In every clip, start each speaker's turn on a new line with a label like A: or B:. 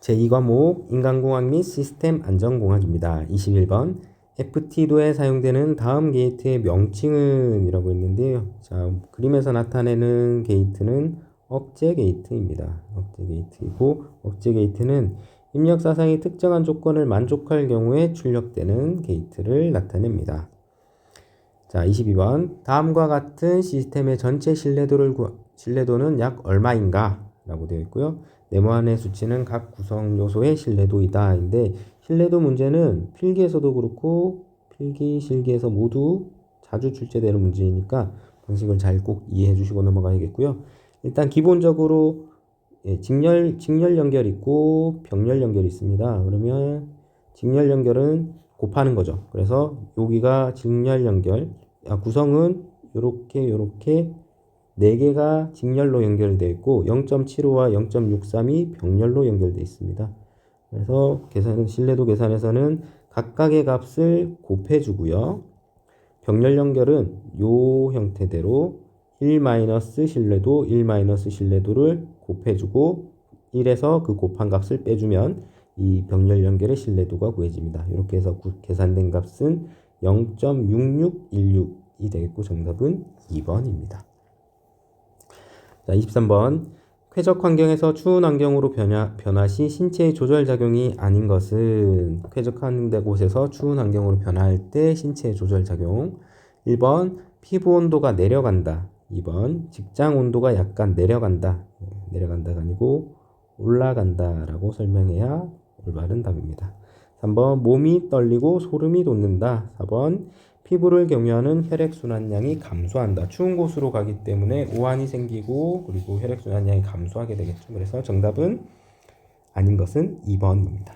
A: 제2과목 인간공학 및 시스템 안전공학입니다. 21번 FT도에 사용되는 다음 게이트의 명칭은 이라고 했는데요. 자, 그림에서 나타내는 게이트는 억제 게이트입니다. 억제 게이트이고, 억제 게이트는 입력 사상이 특정한 조건을 만족할 경우에 출력되는 게이트를 나타냅니다. 자, 22번 다음과 같은 시스템의 전체 신뢰도는 약 얼마인가? 라고 되어 있고요. 네모안의 수치는 각 구성 요소의 신뢰도이다. 인데 신뢰도 문제는 필기에서도 그렇고 필기, 실기에서 모두 자주 출제되는 문제이니까 방식을 잘 꼭 이해해 주시고 넘어가야겠고요. 일단 기본적으로 직렬 연결 있고 병렬 연결이 있습니다. 그러면 직렬 연결은 곱하는 거죠. 그래서 여기가 직렬 연결, 구성은 요렇게 4개가 직렬로 연결되어 있고 0.75와 0.63이 병렬로 연결되어 있습니다. 그래서 신뢰도 계산에서는 각각의 값을 곱해 주고요. 병렬 연결은 요 형태대로 1-신뢰도, 1-신뢰도를 곱해 주고 1에서 그 곱한 값을 빼주면 이 병렬 연결의 신뢰도가 구해집니다. 이렇게 해서 계산된 값은 0.6616이 되겠고 정답은 2번입니다. 자, 23번 쾌적 환경에서 추운 환경으로 변화 시 신체의 조절작용이 아닌 것은 쾌적한 곳에서 추운 환경으로 변화할 때 신체의 조절작용. 1번 피부 온도가 내려간다. 2번 직장 온도가 약간 내려간다. 내려간다가 아니고 올라간다 라고 설명해야 올바른 답입니다. 3번 몸이 떨리고 소름이 돋는다. 4번 피부를 경유하는 혈액순환량이 감소한다. 추운 곳으로 가기 때문에 오한이 생기고 그리고 혈액순환량이 감소하게 되겠죠. 그래서 정답은 아닌 것은 2번입니다.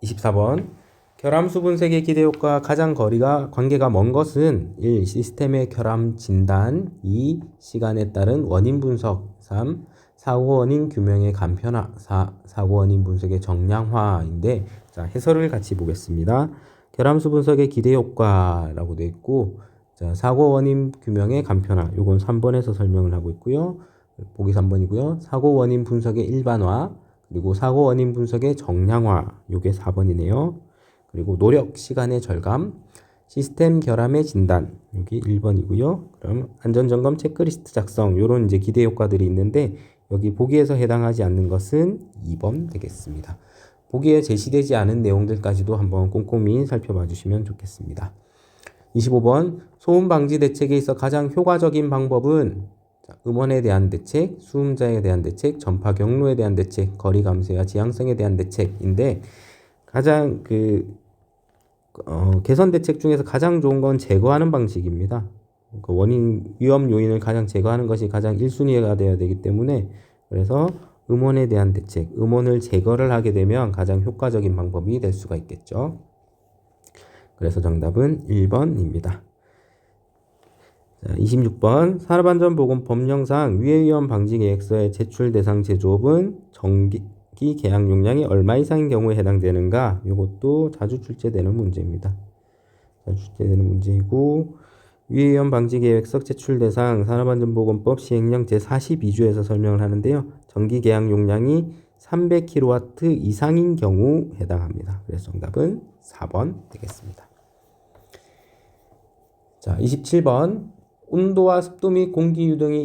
A: 24번 결함수 분석의 기대효과와 가장 관계가 먼 것은 1. 시스템의 결함 진단 2. 시간에 따른 원인 분석 3. 사고 원인 규명의 간편화 4. 사고 원인 분석의 정량화인데 자, 해설을 같이 보겠습니다. 결함수 분석의 기대효과라고 되어 있고 자, 사고 원인 규명의 간편화 요건 3번에서 설명을 하고 있고요. 보기 3번이고요. 사고 원인 분석의 일반화 그리고 사고 원인 분석의 정량화 요게 4번이네요. 그리고 노력 시간의 절감, 시스템 결함의 진단 여기 1번이고요. 그럼 안전점검 체크리스트 작성 요런 이제 기대 효과들이 있는데 여기 보기에서 해당하지 않는 것은 2번 되겠습니다. 보기에 제시되지 않은 내용들까지도 한번 꼼꼼히 살펴봐 주시면 좋겠습니다. 25번 소음 방지 대책에 있어 가장 효과적인 방법은 음원에 대한 대책, 수음자에 대한 대책, 전파 경로에 대한 대책, 거리 감소와 지향성에 대한 대책인데 가장 개선 대책 중에서 가장 좋은 건 제거하는 방식입니다. 위험 요인을 가장 제거하는 것이 가장 1순위가 되어야 되기 때문에 그래서 음원에 대한 대책, 음원을 제거를 하게 되면 가장 효과적인 방법이 될 수가 있겠죠. 그래서 정답은 1번입니다. 자, 26번 산업안전보건 법령상 위해위험 방지 계획서의 제출 대상 제조업은 정기 계약 용량이 얼마 이상인 경우에 해당되는가? 이것도 자주 출제되는 문제입니다. 자주 출제되는 문제이고 위해위험 방지 계획서 제출 대상 산업안전보건법 시행령 제42조에서 설명을 하는데요. 정기 계약 용량이 300kW 이상인 경우 해당합니다. 그래서 정답은 4번 되겠습니다. 자, 27번 온도와 습도 및 공기 유동이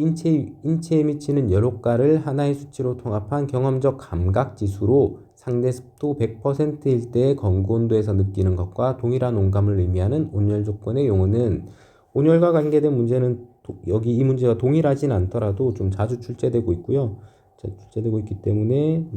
A: 인체에 미치는 열효과를 하나의 수치로 통합한 경험적 감각 지수로 상대 습도 100%일 때의 건구 온도에서 느끼는 것과 동일한 온감을 의미하는 온열 조건의 용어는 온열과 관계된 문제는 여기 이 문제가 동일하진 않더라도 좀 자주 출제되고 있고요. 출제되고 있기 때문에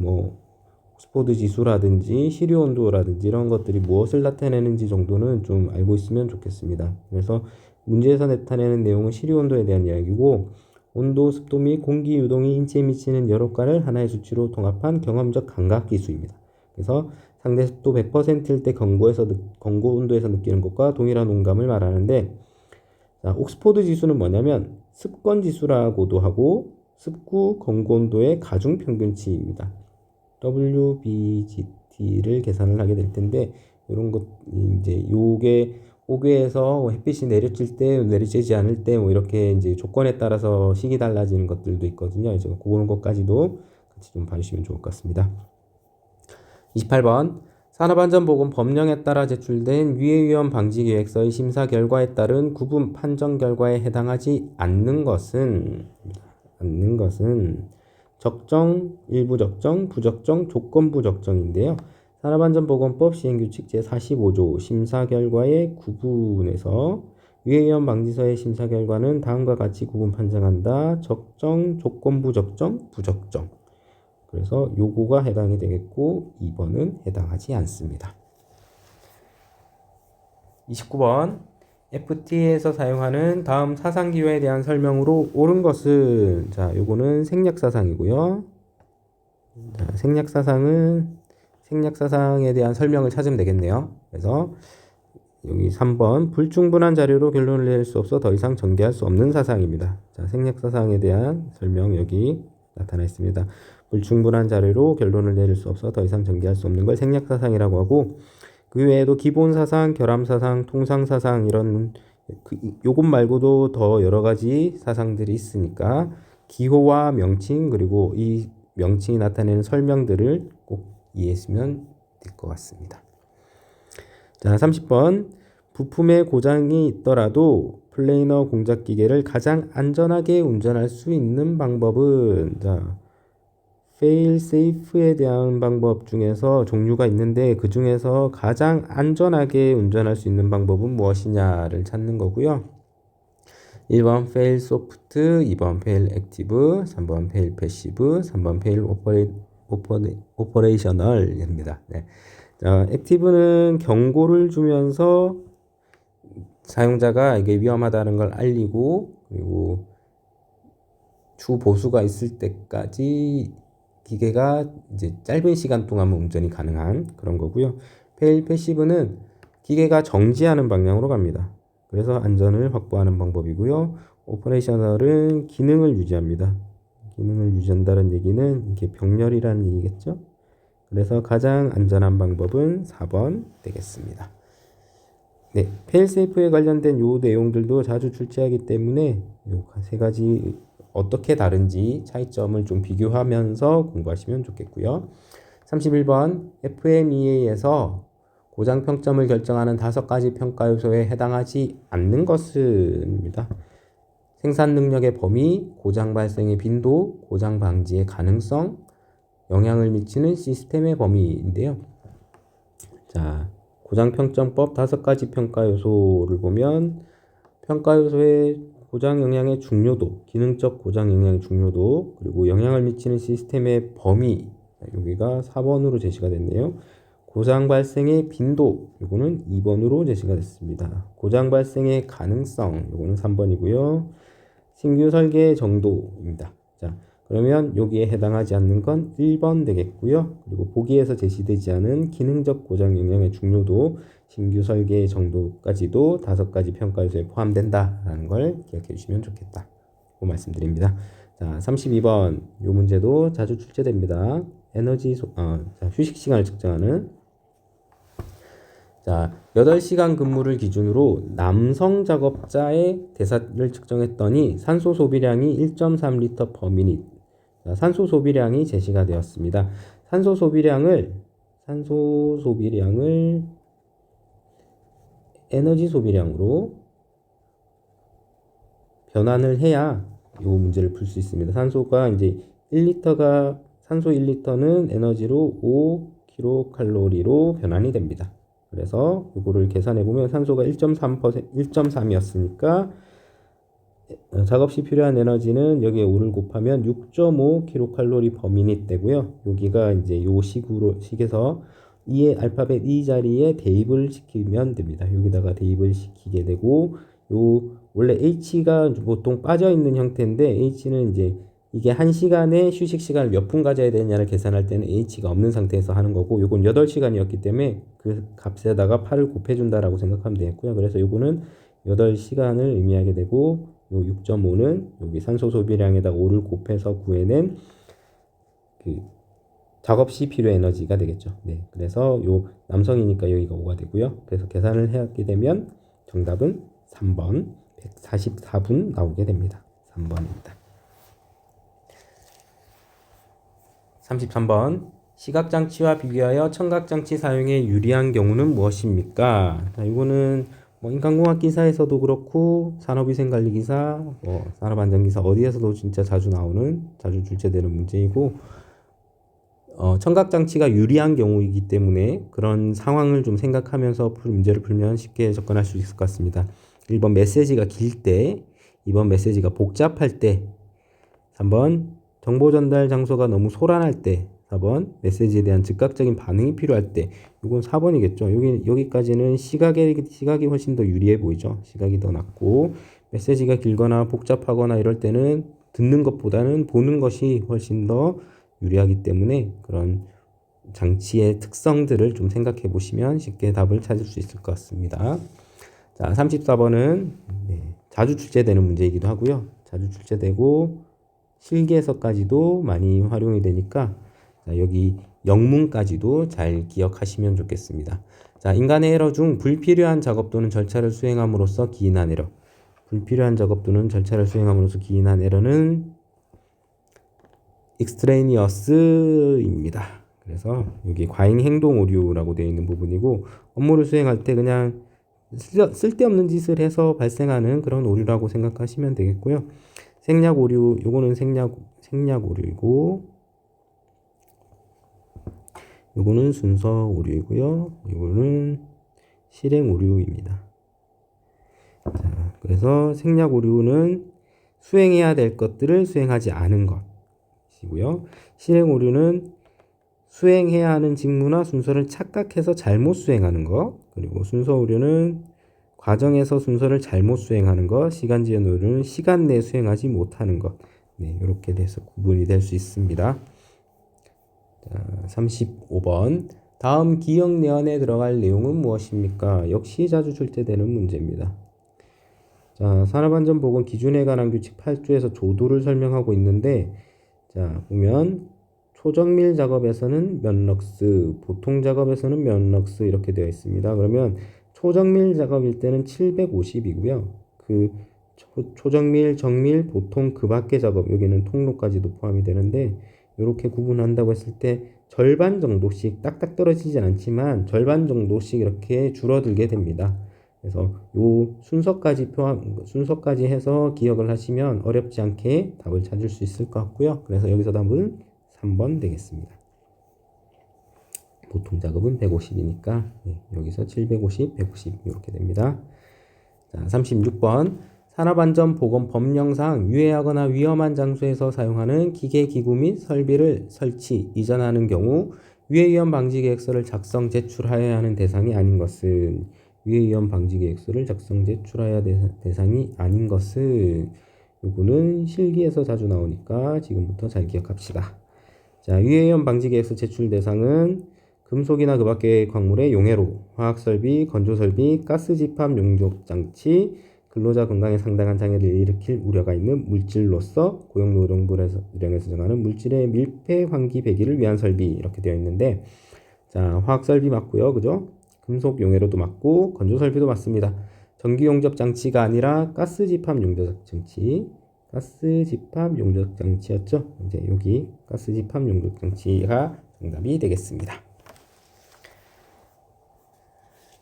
A: 옥스포드 지수라든지 시료 온도라든지 이런 것들이 무엇을 나타내는지 정도는 좀 알고 있으면 좋겠습니다. 그래서 문제에서 나타내는 내용은 시료 온도에 대한 이야기고 온도, 습도 및 공기 유동이 인체에 미치는 열효과를 하나의 수치로 통합한 경험적 감각 지수입니다. 그래서 상대 습도 100%일 때 건구 온도에서 느끼는 것과 동일한 온감을 말하는데 자, 옥스포드 지수는 뭐냐면 습권 지수라고도 하고 습구 건구 온도의 가중 평균치입니다. WBGT를 계산을 하게 될 텐데 이런 것 이제 요게 옥외에서 햇빛이 내려질 때, 내리쬐지 않을 때, 뭐 이렇게 이제 조건에 따라서 식이 달라지는 것들도 있거든요. 이제 그런 것까지도 같이 좀 봐주시면 좋을 것 같습니다. 28번. 산업안전보건 법령에 따라 제출된 유해위험 방지계획서의 심사 결과에 따른 구분 판정 결과에 해당하지 않는 것은 적정, 일부 적정, 부적정, 조건부 적정인데요. 산업안전보건법 시행규칙 제45조 심사 결과의 구분에서 유해위험 방지서의 심사 결과는 다음과 같이 구분 판정한다. 적정, 조건부 적정, 부적정. 그래서 요거가 해당이 되겠고 2번은 해당하지 않습니다. 29번. FTA에서 사용하는 다음 사상기호에 대한 설명으로 옳은 것은, 자, 요거는 생략사상이고요. 자, 생략사상에 대한 설명을 찾으면 되겠네요. 그래서 여기 3번 불충분한 자료로 결론을 낼 수 없어 더 이상 전개할 수 없는 사상입니다. 자, 생략사상에 대한 설명 여기 나타나 있습니다. 불충분한 자료로 결론을 내릴 수 없어 더 이상 전개할 수 없는 걸 생략사상이라고 하고, 그 외에도 기본사상, 결함사상, 통상사상 이런 요것 말고도 더 여러 가지 사상들이 있으니까 기호와 명칭 그리고 이 명칭이 나타내는 설명들을 꼭 이해했으면 될 것 같습니다. 자, 30번. 부품에 고장이 있더라도 플레이너 공작 기계를 가장 안전하게 운전할 수 있는 방법은, 자, fail safe에 대한 방법 중에서 종류가 있는데 그 중에서 가장 안전하게 운전할 수 있는 방법은 무엇이냐를 찾는 거고요. 1번 fail soft, 2번 fail active, 3번 fail passive, 3번 fail operational입니다. 네. 자, 액티브는 경고를 주면서 사용자가 이게 위험하다는 걸 알리고, 그리고 주 보수가 있을 때까지 기계가 이제 짧은 시간 동안 운전이 가능한 그런 거고요. 페일 패시브는 기계가 정지하는 방향으로 갑니다. 그래서 안전을 확보하는 방법이고요. 오퍼레이셔널은 기능을 유지합니다. 기능을 유지한다는 얘기는 이게 병렬이라는 얘기겠죠. 그래서 가장 안전한 방법은 4번 되겠습니다. 네, 페일세이프에 관련된 요 내용들도 자주 출제하기 때문에 요 세 가지 어떻게 다른지 차이점을 좀 비교하면서 공부하시면 좋겠고요. 31번 FMEA에서 고장 평점을 결정하는 5가지 평가 요소에 해당하지 않는 것은입니다. 생산 능력의 범위, 고장 발생의 빈도, 고장 방지의 가능성, 영향을 미치는 시스템의 범위인데요. 자, 고장평점법 5가지 평가 요소를 보면 평가 요소의 고장 영향의 중요도, 기능적 고장 영향의 중요도, 그리고 영향을 미치는 시스템의 범위, 여기가 4번으로 제시가 됐네요. 고장 발생의 빈도, 요거는 2번으로 제시가 됐습니다. 고장 발생의 가능성, 요거는 3번이고요. 신규 설계 정도입니다. 자, 그러면 여기에 해당하지 않는 건 1번 되겠고요. 그리고 보기에서 제시되지 않은 기능적 고장 영향의 중요도, 신규 설계 정도까지도 5가지 평가 요소에 포함된다라는 걸 기억해 주시면 좋겠다. 그 말씀드립니다. 자, 32번 요 문제도 자주 출제됩니다. 휴식 시간을 측정하는. 자, 8시간 근무를 기준으로 남성 작업자의 대사를 측정했더니 산소 소비량이 1.3리터 per minute. 자, 산소 소비량이 제시가 되었습니다. 산소 소비량을 에너지 소비량으로 변환을 해야 이 문제를 풀 수 있습니다. 산소가 이제 산소 1리터는 에너지로 5kcal로 변환이 됩니다. 그래서 이거를 계산해 보면 산소가 1.3이었으니까 작업 시 필요한 에너지는 여기에 5를 곱하면 6.5kcal per minute 되고요. 여기가 이제 요 식에서 이의 알파벳 E 자리에 대입을 시키면 됩니다. 여기다가 대입을 시키게 되고, 원래 H가 보통 빠져 있는 형태인데 H는 이제 이게 1시간에 휴식 시간을 몇 분 가져야 되냐를 계산할 때는 H가 없는 상태에서 하는 거고, 요건 8시간이었기 때문에 그 값에다가 8을 곱해준다라고 생각하면 되겠고요. 그래서 요거는 8시간을 의미하게 되고, 요 6.5는 여기 산소 소비량에다가 5를 곱해서 구해낸 그 작업 시 필요 에너지가 되겠죠. 네. 그래서 요 남성이니까 여기가 5가 되고요. 그래서 계산을 하게 되면 정답은 3번 144분 나오게 됩니다. 3번입니다. 33번 시각장치와 비교하여 청각장치 사용에 유리한 경우는 무엇입니까? 자, 이거는 뭐 인간공학 기사에서도 그렇고 산업위생관리기사, 산업안전기사 어디에서도 진짜 자주 출제되는 문제이고 청각장치가 유리한 경우이기 때문에 그런 상황을 좀 생각하면서 문제를 풀면 쉽게 접근할 수 있을 것 같습니다. 1번 메시지가 길 때, 2번 메시지가 복잡할 때, 3번 정보 전달 장소가 너무 소란할 때, 4번 메시지에 대한 즉각적인 반응이 필요할 때. 이건 4번이겠죠. 여기까지는 시각이 훨씬 더 유리해 보이죠. 시각이 더 낫고 메시지가 길거나 복잡하거나 이럴 때는 듣는 것보다는 보는 것이 훨씬 더 유리하기 때문에 그런 장치의 특성들을 좀 생각해 보시면 쉽게 답을 찾을 수 있을 것 같습니다. 자, 34번은 자주 출제되는 문제이기도 하고요. 자주 출제되고 실기에서까지도 많이 활용이 되니까 자, 여기 영문까지도 잘 기억하시면 좋겠습니다. 자, 인간의 에러 중 불필요한 작업 또는 절차를 수행함으로써 기인한 에러. 불필요한 작업 또는 절차를 수행함으로써 기인한 에러는 extraneous입니다. 그래서 여기 과잉 행동 오류라고 되어 있는 부분이고 업무를 수행할 때 그냥 쓸데없는 짓을 해서 발생하는 그런 오류라고 생각하시면 되겠고요. 생략 오류, 요거는 생략 오류이고 요거는 순서 오류이고요. 요거는 실행 오류입니다. 자, 그래서 생략 오류는 수행해야 될 것들을 수행하지 않은 것이고요. 실행 오류는 수행해야 하는 직무나 순서를 착각해서 잘못 수행하는 것, 그리고 순서 오류는 과정에서 순서를 잘못 수행하는 것, 시간 지연 오류는 시간 내에 수행하지 못하는 것. 네, 이렇게 돼서 구분이 될 수 있습니다. 자, 35번. 다음 기억 내연에 들어갈 내용은 무엇입니까? 역시 자주 출제되는 문제입니다. 자, 산업안전보건 기준에 관한 규칙 8조에서 조도를 설명하고 있는데, 자, 보면 초정밀 작업에서는 몇 럭스, 보통 작업에서는 몇 럭스 이렇게 되어 있습니다. 그러면 초정밀 작업일 때는 750이고요. 그 초정밀, 정밀, 보통 그 밖의 작업, 여기는 통로까지도 포함이 되는데 이렇게 구분한다고 했을 때 절반 정도씩 딱딱 떨어지진 않지만 절반 정도씩 이렇게 줄어들게 됩니다. 그래서 요 순서까지 해서 기억을 하시면 어렵지 않게 답을 찾을 수 있을 것 같고요. 그래서 여기서 답은 3번 되겠습니다. 보통 작업은 150이니까 여기서 750, 150 이렇게 됩니다. 자, 36번. 산업안전보건 법령상 유해하거나 위험한 장소에서 사용하는 기계, 기구 및 설비를 설치, 이전하는 경우 유해위험 방지 계획서를 작성, 제출하여야 하는 대상이 아닌 것은 유해위험 방지 계획서를 작성, 제출하여야 대상이 아닌 것은 요거는 실기에서 자주 나오니까 지금부터 잘 기억합시다. 자, 유해위험 방지 계획서 제출 대상은 금속이나 그 밖의 광물의 용해로, 화학설비, 건조설비, 가스집합 용접장치, 근로자 건강에 상당한 장애를 일으킬 우려가 있는 물질로서 고용노동부에서 정하는 물질의 밀폐 환기 배기를 위한 설비 이렇게 되어 있는데 자, 화학설비 맞고요. 그죠? 금속 용해로도 맞고 건조설비도 맞습니다. 전기용접장치가 아니라 가스집합 용접장치였죠. 이제 여기 가스집합 용접장치가 정답이 되겠습니다.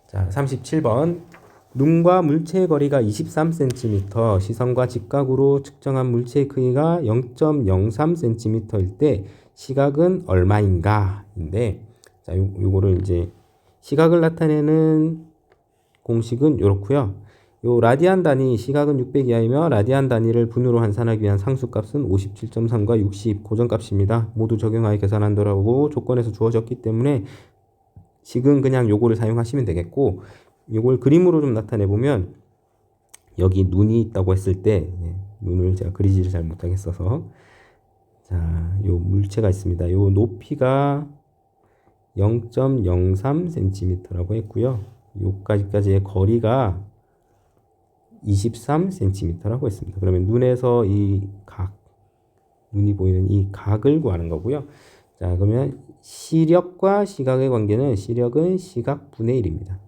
A: 자, 37번. 눈과 물체의 거리가 23cm, 시선과 직각으로 측정한 물체의 크기가 0.03cm일 때 시각은 얼마인가? 인데, 자, 요거를 이제 시각을 나타내는 공식은 요렇고요. 요 라디안 단위, 시각은 600 이하이며 라디안 단위를 분으로 환산하기 위한 상수값은 57.3과 60 고정값입니다. 모두 적용하여 계산한다라고 조건에서 주어졌기 때문에 지금 그냥 요거를 사용하시면 되겠고 요걸 그림으로 좀 나타내 보면 여기 눈이 있다고 했을 때 눈을 제가 그리지를 잘 못하겠어서 자, 요 물체가 있습니다. 요 높이가 0.03cm라고 했고요. 요까지의 거리가 23cm라고 했습니다. 그러면 눈에서 이 각, 눈이 보이는 이 각을 구하는 거고요. 자, 그러면 시력과 시각의 관계는 시력은 시각 분의 1입니다.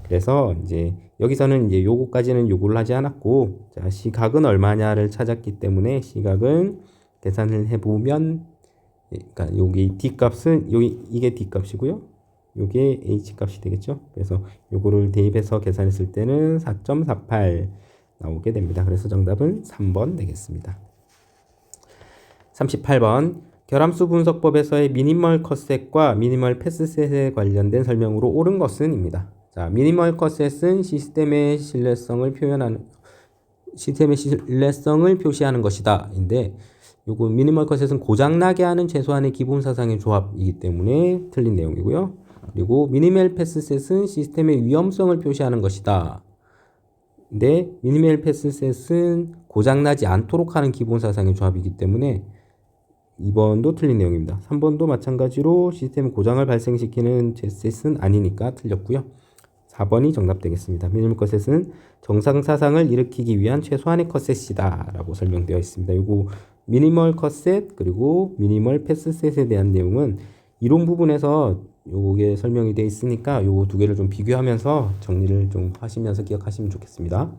A: 그래서 이제 여기서는 이제 요거까지는 요구를 하지 않았고, 자, 시각은 얼마냐를 찾았기 때문에 시각은 계산을 해보면, 그러니까 여기 D 값은 여기 이게 D 값이고요. 요게 H 값이 되겠죠. 그래서 요거를 대입해서 계산했을 때는 4.48 나오게 됩니다. 그래서 정답은 3번 되겠습니다. 38번 결함수 분석법에서의 미니멀 컷셋과 미니멀 패스셋에 관련된 설명으로 옳은 것은 입니다. 자, 미니멀 컷셋은 시스템의 신뢰성을 표시하는 것이다. 인데 요거 미니멀 컷셋은 고장나게 하는 최소한의 기본 사상의 조합이기 때문에 틀린 내용이고요. 그리고 미니멀 패스셋은 시스템의 위험성을 표시하는 것이다. 근데 미니멀 패스셋은 고장나지 않도록 하는 기본 사상의 조합이기 때문에 2번도 틀린 내용입니다. 3번도 마찬가지로 시스템 고장을 발생시키는 셋은 아니니까 틀렸고요. 4번이 정답 되겠습니다. 미니멀 컷셋은 정상 사상을 일으키기 위한 최소한의 컷셋이다 라고 설명되어 있습니다. 요거 미니멀 컷셋 그리고 미니멀 패스셋에 대한 내용은 이론 부분에서 요게 설명이 되어 있으니까 요거 두 개를 좀 비교하면서 정리를 좀 하시면서 기억하시면 좋겠습니다.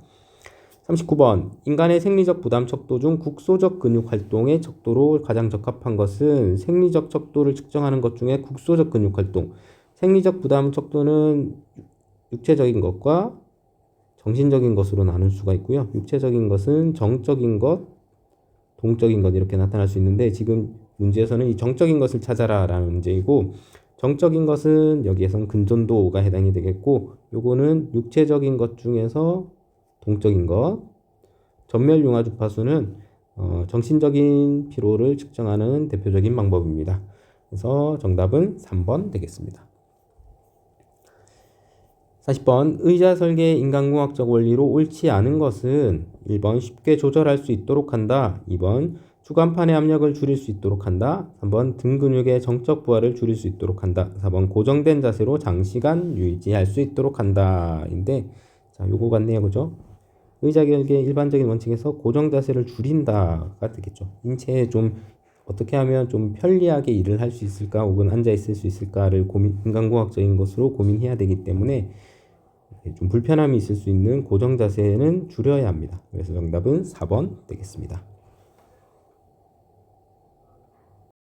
A: 39번 인간의 생리적 부담 척도 중 국소적 근육 활동의 척도로 가장 적합한 것은 생리적 척도를 측정하는 것 중에 국소적 근육 활동, 생리적 부담 척도는 육체적인 것과 정신적인 것으로 나눌 수가 있고요. 육체적인 것은 정적인 것, 동적인 것 이렇게 나타날 수 있는데 지금 문제에서는 이 정적인 것을 찾아라 라는 문제이고 정적인 것은 여기에선 근전도가 해당이 되겠고 요거는 육체적인 것 중에서 동적인 것, 전멸융화 주파수는 정신적인 피로를 측정하는 대표적인 방법입니다. 그래서 정답은 3번 되겠습니다. 40번 의자 설계 인간공학적 원리로 옳지 않은 것은 1번 쉽게 조절할 수 있도록 한다. 2번 주간판의 압력을 줄일 수 있도록 한다. 3번 등 근육의 정적 부하를 줄일 수 있도록 한다. 4번 고정된 자세로 장시간 유지할 수 있도록 한다. 인데 자, 요거 같네요. 그죠? 의자 결계의 일반적인 원칙에서 고정 자세를 줄인다가 되겠죠. 인체에 좀 어떻게 하면 좀 편리하게 일을 할 수 있을까 혹은 앉아 있을 수 있을까를 인간공학적인 것으로 고민해야 되기 때문에 좀 불편함이 있을 수 있는 고정 자세는 줄여야 합니다. 그래서 정답은 4번 되겠습니다.